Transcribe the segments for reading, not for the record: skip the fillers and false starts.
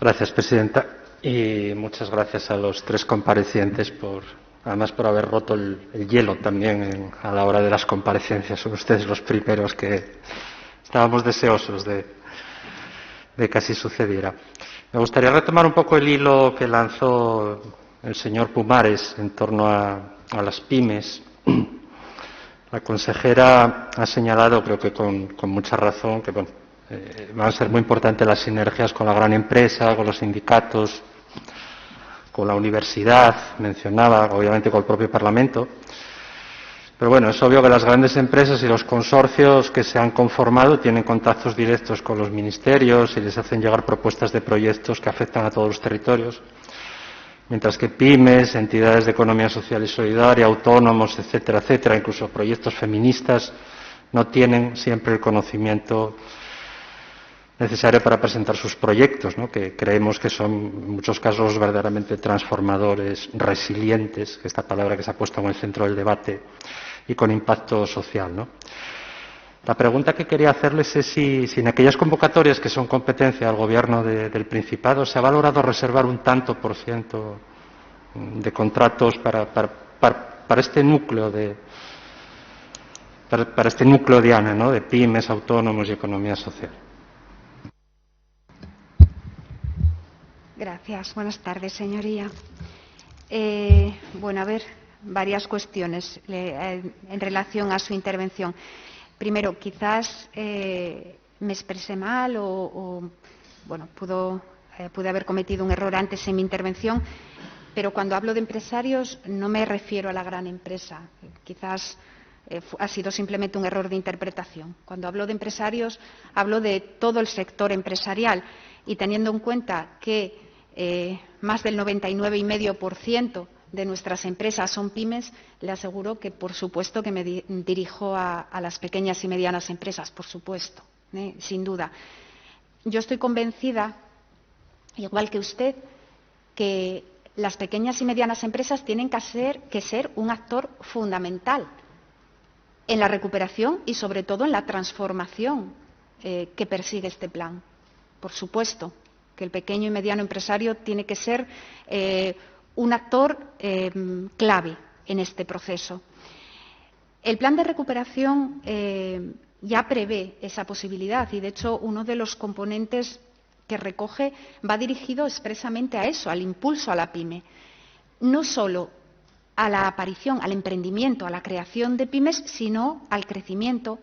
Gracias, presidenta. Y muchas gracias a los tres comparecientes además por haber roto el hielo también a la hora de las comparecencias. Son ustedes los primeros que estábamos deseosos de que así sucediera. Me gustaría retomar un poco el hilo que lanzó el señor Pumares en torno a las pymes. La consejera ha señalado, creo que con mucha razón, que van a ser muy importantes las sinergias con la gran empresa, con los sindicatos, con la universidad, mencionaba, obviamente con el propio Parlamento. Pero bueno, es obvio que las grandes empresas y los consorcios que se han conformado tienen contactos directos con los ministerios y les hacen llegar propuestas de proyectos que afectan a todos los territorios, mientras que pymes, entidades de economía social y solidaria, autónomos, etcétera, etcétera, incluso proyectos feministas, no tienen siempre el conocimiento necesario para presentar sus proyectos, ¿no? Que creemos que son en muchos casos verdaderamente transformadores, resilientes, que esta palabra que se ha puesto en el centro del debate, y con impacto social, ¿no? La pregunta que quería hacerles es si en aquellas convocatorias que son competencia del Gobierno del Principado se ha valorado reservar un tanto por ciento de contratos para este núcleo para este núcleo diana, ¿no? De pymes, autónomos y economía social. Gracias. Buenas tardes, señoría. Bueno, a ver, varias cuestiones en relación a su intervención. Primero, quizás me expresé mal bueno, pude haber cometido un error antes en mi intervención, pero cuando hablo de empresarios no me refiero a la gran empresa. Quizás ha sido simplemente un error de interpretación. Cuando hablo de empresarios, hablo de todo el sector empresarial y teniendo en cuenta que más del 99,5% de nuestras empresas son pymes, le aseguro que, por supuesto, que me dirijo a las pequeñas y medianas empresas, por supuesto, sin duda. Yo estoy convencida, igual que usted, que las pequeñas y medianas empresas tienen que ser un actor fundamental en la recuperación y, sobre todo, en la transformación que persigue este plan. Por supuesto que el pequeño y mediano empresario tiene que ser un actor clave en este proceso. El plan de recuperación ya prevé esa posibilidad y, de hecho, uno de los componentes que recoge va dirigido expresamente a eso, al impulso a la pyme. No solo a la aparición, al emprendimiento, a la creación de pymes, sino al crecimiento,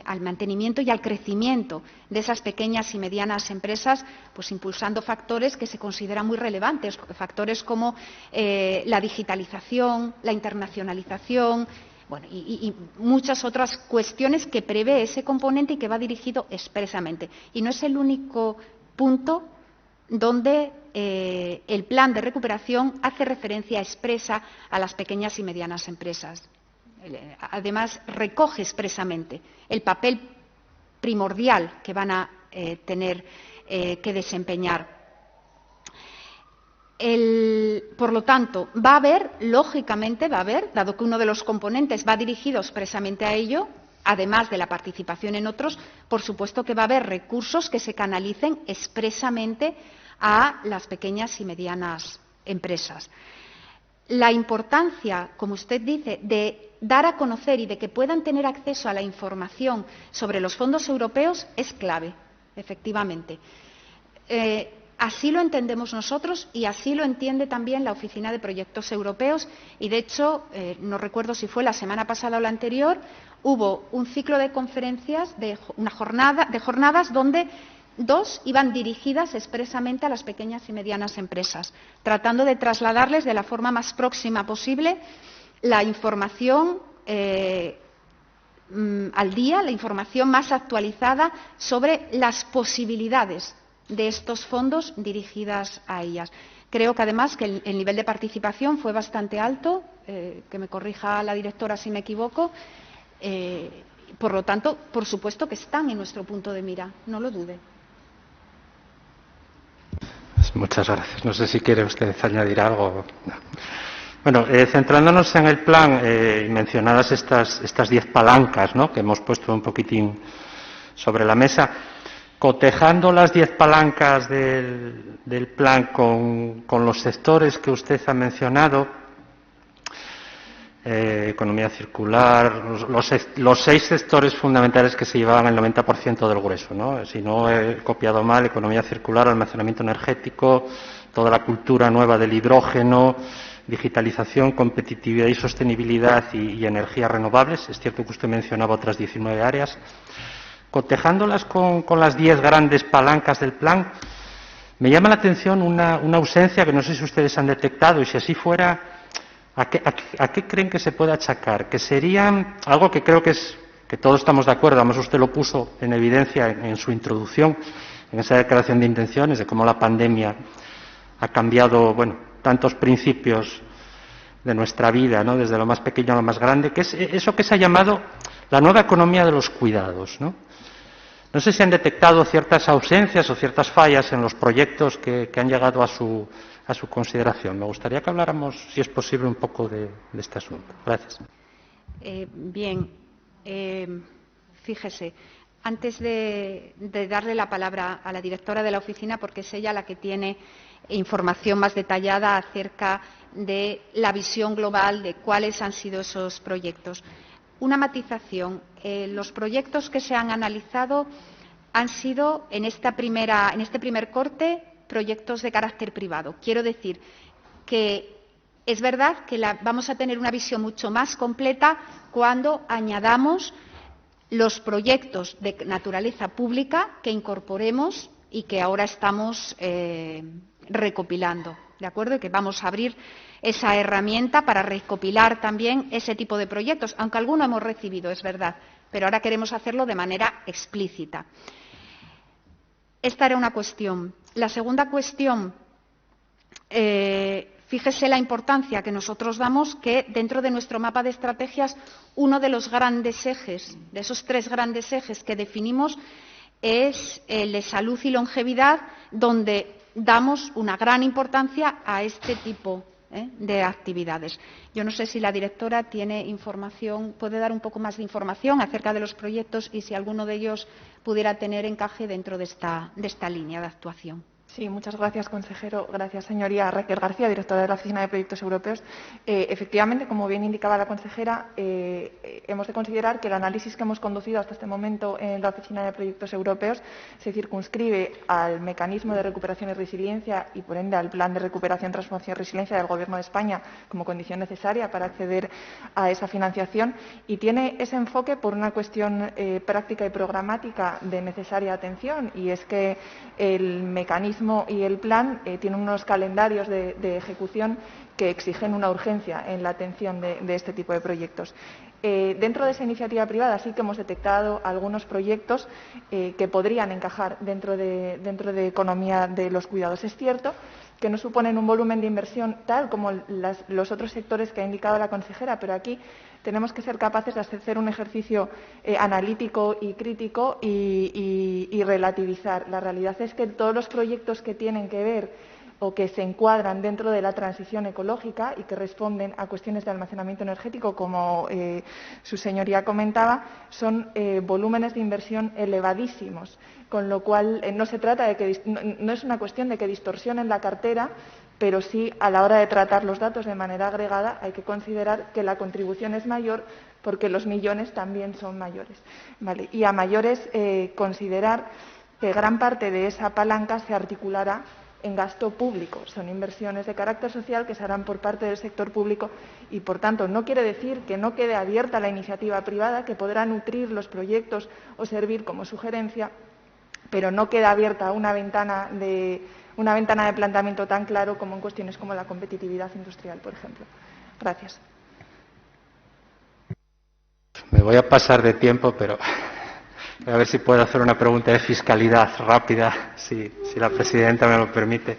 al mantenimiento y al crecimiento de esas pequeñas y medianas empresas, pues impulsando factores que se consideran muy relevantes, factores como la digitalización, la internacionalización, bueno, y muchas otras cuestiones que prevé ese componente y que va dirigido expresamente. Y no es el único punto donde el plan de recuperación hace referencia expresa a las pequeñas y medianas empresas. Además, recoge expresamente el papel primordial que van a tener que desempeñar. Por lo tanto, lógicamente va a haber, dado que uno de los componentes va dirigido expresamente a ello, además de la participación en otros, por supuesto que va a haber recursos que se canalicen expresamente a las pequeñas y medianas empresas. La importancia, como usted dice, de dar a conocer y de que puedan tener acceso a la información sobre los fondos europeos es clave, efectivamente. Así lo entendemos nosotros y así lo entiende también la Oficina de Proyectos Europeos y, de hecho, no recuerdo si fue la semana pasada o la anterior, hubo un ciclo de conferencias, de jornadas donde 2 iban dirigidas expresamente a las pequeñas y medianas empresas, tratando de trasladarles de la forma más próxima posible la información al día, la información más actualizada sobre las posibilidades de estos fondos dirigidas a ellas. Creo que, además, que el nivel de participación fue bastante alto, que me corrija la directora si me equivoco. Por lo tanto, por supuesto que están en nuestro punto de mira, no lo dude. Muchas gracias. No sé si quiere usted añadir algo. No. Bueno, centrándonos en el plan y mencionadas estas 10 palancas, ¿no?, que hemos puesto un poquitín sobre la mesa, cotejando las 10 palancas del plan con los sectores que usted ha mencionado, economía circular, los 6 sectores fundamentales que se llevaban el 90% del grueso, ¿no? Si no he copiado mal, economía circular, almacenamiento energético, toda la cultura nueva del hidrógeno, digitalización, competitividad y sostenibilidad y energías renovables. Es cierto que usted mencionaba otras 19 áreas. Cotejándolas con las 10 grandes palancas del plan, me llama la atención una ausencia que no sé si ustedes han detectado, y si así fuera, ¿a qué creen que se puede achacar? Que sería algo que creo que todos estamos de acuerdo, además usted lo puso en evidencia en su introducción, en esa declaración de intenciones, de cómo la pandemia ha cambiado, tantos principios de nuestra vida, ¿no? Desde lo más pequeño a lo más grande, que es eso que se ha llamado la nueva economía de los cuidados, ¿no? No sé si han detectado ciertas ausencias o ciertas fallas en los proyectos que han llegado a su consideración. Me gustaría que habláramos, si es posible, un poco de este asunto. Gracias. Bien, fíjese, antes de darle la palabra a la directora de la oficina, porque es ella la que tiene información más detallada acerca de la visión global de cuáles han sido esos proyectos. Una matización. Los proyectos que se han analizado han sido, en este primer corte, proyectos de carácter privado. Quiero decir que es verdad que vamos a tener una visión mucho más completa cuando añadamos los proyectos de naturaleza pública que incorporemos y que ahora estamos recopilando, ¿de acuerdo? Y que vamos a abrir esa herramienta para recopilar también ese tipo de proyectos, aunque alguno hemos recibido, es verdad, pero ahora queremos hacerlo de manera explícita. Esta era una cuestión. La segunda cuestión, fíjese la importancia que nosotros damos, que dentro de nuestro mapa de estrategias, uno de los grandes ejes, de esos 3 grandes ejes que definimos, es el de salud y longevidad, donde damos una gran importancia a este tipo de actividades. Yo no sé si la directora tiene información, puede dar un poco más de información acerca de los proyectos y si alguno de ellos pudiera tener encaje dentro de esta línea de actuación. Sí, muchas gracias, consejero. Gracias, señoría. Raquel García, directora de la Oficina de Proyectos Europeos. Efectivamente, como bien indicaba la consejera, hemos de considerar que el análisis que hemos conducido hasta este momento en la Oficina de Proyectos Europeos se circunscribe al mecanismo de recuperación y resiliencia y, por ende, al plan de recuperación, transformación y resiliencia del Gobierno de España como condición necesaria para acceder a esa financiación, y tiene ese enfoque por una cuestión práctica y programática de necesaria atención, y es que el mecanismo y el plan tienen unos calendarios de ejecución que exigen una urgencia en la atención de este tipo de proyectos. Dentro de esa iniciativa privada sí que hemos detectado algunos proyectos que podrían encajar dentro de economía de los cuidados. Es cierto que no suponen un volumen de inversión tal como los otros sectores que ha indicado la consejera, pero aquí tenemos que ser capaces de hacer un ejercicio analítico y crítico y relativizar. La realidad es que todos los proyectos que tienen que ver o que se encuadran dentro de la transición ecológica y que responden a cuestiones de almacenamiento energético, como su señoría comentaba, son volúmenes de inversión elevadísimos, con lo cual no se trata de que no es una cuestión de que distorsionen la cartera, pero sí, a la hora de tratar los datos de manera agregada, hay que considerar que la contribución es mayor porque los millones también son mayores, ¿vale? Y a mayores, considerar que gran parte de esa palanca se articulará en gasto público. Son inversiones de carácter social que se harán por parte del sector público y, por tanto, no quiere decir que no quede abierta la iniciativa privada, que podrá nutrir los proyectos o servir como sugerencia, pero no queda abierta una ventana de planteamiento tan claro como en cuestiones como la competitividad industrial, por ejemplo. Gracias. Me voy a pasar de tiempo, pero a ver si puedo hacer una pregunta de fiscalidad rápida, si la presidenta me lo permite.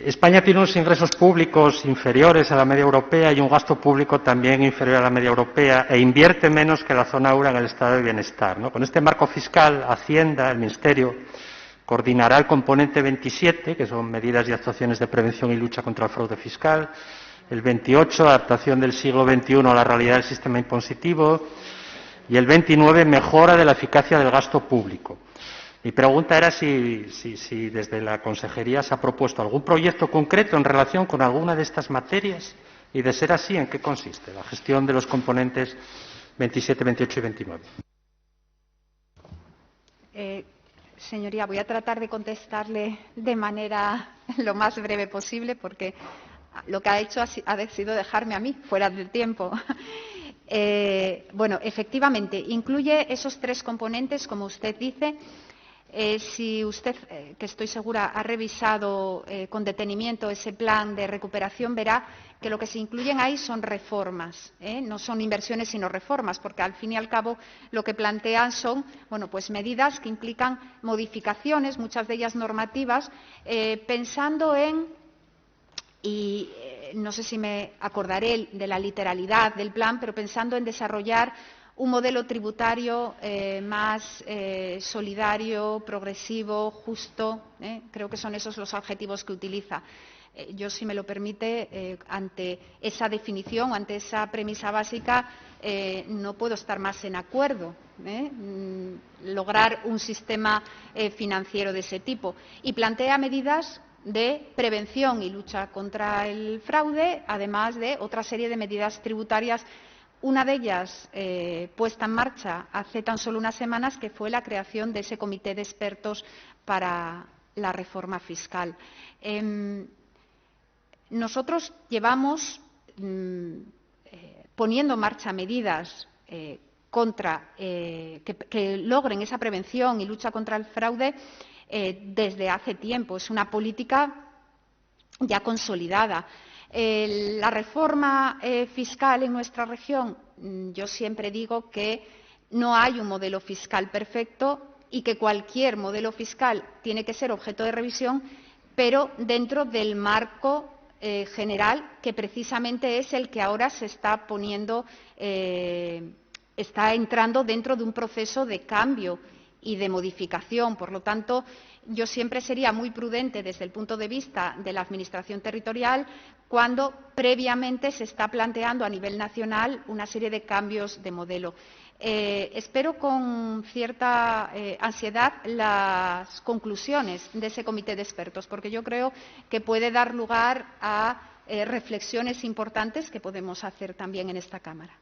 España tiene unos ingresos públicos inferiores a la media europea y un gasto público también inferior a la media europea, e invierte menos que la zona euro en el estado de bienestar, ¿no? Con este marco fiscal, Hacienda, el Ministerio, coordinará el componente 27, que son medidas y actuaciones de prevención y lucha contra el fraude fiscal, el 28, adaptación del siglo XXI a la realidad del sistema impositivo, y el 29, mejora de la eficacia del gasto público. Mi pregunta era si desde la Consejería se ha propuesto algún proyecto concreto en relación con alguna de estas materias y, de ser así, ¿en qué consiste la gestión de los componentes 27, 28 y 29? Señoría, voy a tratar de contestarle de manera lo más breve posible, porque lo que ha hecho ha sido dejarme a mí fuera del tiempo. Bueno, efectivamente, incluye esos tres componentes, como usted dice. Si usted, que estoy segura, ha revisado con detenimiento ese plan de recuperación, verá que lo que se incluyen ahí son reformas, no son inversiones sino reformas, porque al fin y al cabo lo que plantean son pues medidas que implican modificaciones, muchas de ellas normativas, pensando en, y no sé si me acordaré de la literalidad del plan, pero pensando en desarrollar un modelo tributario más solidario, progresivo, justo. Creo que son esos los adjetivos que utiliza. Yo, si me lo permite, ante esa definición, ante esa premisa básica, no puedo estar más en acuerdo. Lograr un sistema financiero de ese tipo. Y plantea medidas de prevención y lucha contra el fraude, además de otra serie de medidas tributarias. Una de ellas puesta en marcha hace tan solo unas semanas, que fue la creación de ese comité de expertos para la reforma fiscal. Nosotros llevamos poniendo en marcha medidas que logren esa prevención y lucha contra el fraude desde hace tiempo. Es una política ya consolidada. La reforma fiscal en nuestra región, yo siempre digo que no hay un modelo fiscal perfecto y que cualquier modelo fiscal tiene que ser objeto de revisión, pero dentro del marco general, que precisamente es el que ahora se está poniendo, está entrando dentro de un proceso de cambio y de modificación. Por lo tanto, yo siempre sería muy prudente desde el punto de vista de la Administración territorial cuando previamente se está planteando a nivel nacional una serie de cambios de modelo. Espero con cierta ansiedad las conclusiones de ese comité de expertos, porque yo creo que puede dar lugar a reflexiones importantes que podemos hacer también en esta Cámara.